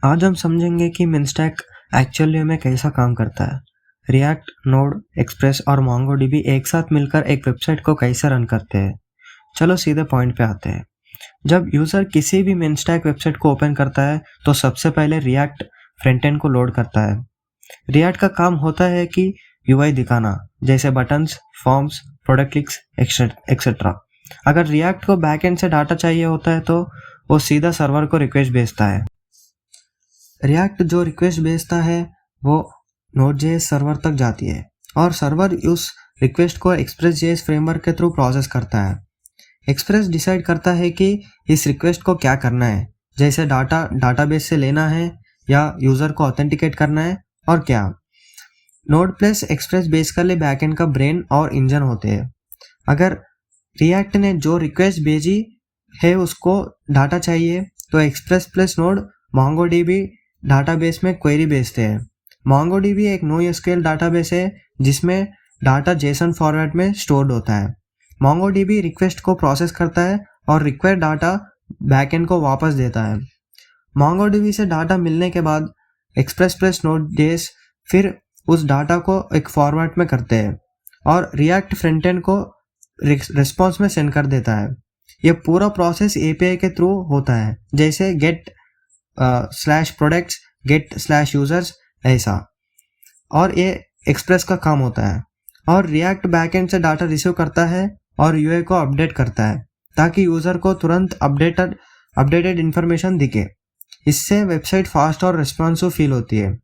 आज हम समझेंगे कि मिनस्टैक एक्चुअली में कैसा काम करता है। रिएक्ट, नोड, एक्सप्रेस और मोंगोडीबी एक साथ मिलकर एक वेबसाइट को कैसे रन करते हैं। चलो सीधे पॉइंट पे आते हैं। जब यूज़र किसी भी मिनस्टैक वेबसाइट को ओपन करता है तो सबसे पहले रिएक्ट फ्रंट एंड को लोड करता है। रिएक्ट का काम होता है कि यूआई दिखाना, जैसे buttons, forms, product links etcetera. अगर रिएक्ट को बैक एंड से डाटा चाहिए होता है तो वो सीधा सर्वर को रिक्वेस्ट भेजता है। रिएक्ट जो रिक्वेस्ट भेजता है वो नोड.js सर्वर तक जाती है और सर्वर उस रिक्वेस्ट को एक्सप्रेस.js फ्रेमवर्क के थ्रू प्रोसेस करता है। एक्सप्रेस डिसाइड करता है कि इस रिक्वेस्ट को क्या करना है, जैसे डाटाबेस से लेना है या यूज़र को ऑथेंटिकेट करना है और क्या। Node plus express basically backend का ब्रेन और इंजन होते हैं। अगर रिएक्ट ने जो रिक्वेस्ट भेजी है उसको डाटा चाहिए तो express plus node MongoDB database में क्वेरी भेजते हैं। मोंगोडीबी एक NoSQL डाटाबेस है जिसमें डाटा जेसन फॉर्मेट में स्टोर्ड होता है। मोंगोडीबी रिक्वेस्ट को प्रोसेस करता है और रिक्वायर्ड डाटा बैकएंड को वापस देता है। मोंगोडीबी से डाटा मिलने के बाद एक्सप्रेस प्लस नोड.js फिर उस डाटा को एक फॉर्मेट में करते हैं और रिएक्ट फ्रंट एंड को रिस्पॉन्स में सेंड कर देता है। ये पूरा प्रोसेस API के थ्रू होता है, जैसे get slash products, get slash users ऐसा। और ये एक्सप्रेस का काम होता है और रिएक्ट बैकएंड से डाटा रिसीव करता है और यूआई को अपडेट करता है ताकि यूज़र को तुरंत अपडेटेड इन्फॉर्मेशन दिखे। इससे वेबसाइट फास्ट और रिस्पॉन्सिव फील होती है।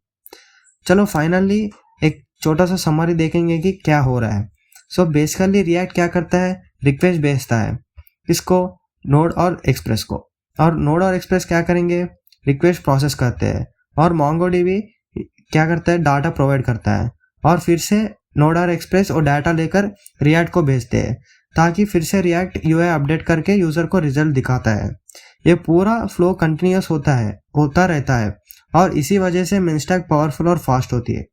चलो फाइनली एक छोटा सा समरी देखेंगे कि क्या हो रहा है। सो बेसिकली रिएक्ट क्या करता है, रिक्वेस्ट भेजता है इसको नोड और एक्सप्रेस को, और नोड और एक्सप्रेस क्या करेंगे, रिक्वेस्ट प्रोसेस करते हैं और मोंगोडीबी क्या करता है, डाटा प्रोवाइड करता है और फिर से नोड और एक्सप्रेस और डाटा लेकर रिएक्ट को भेजते हैं ताकि फिर से रिएक्ट यूआई अपडेट करके यूज़र को रिजल्ट दिखाता है। ये पूरा फ्लो कंटिन्यूस होता रहता है और इसी वजह से मिनस्टैक पावरफुल और फास्ट होती है।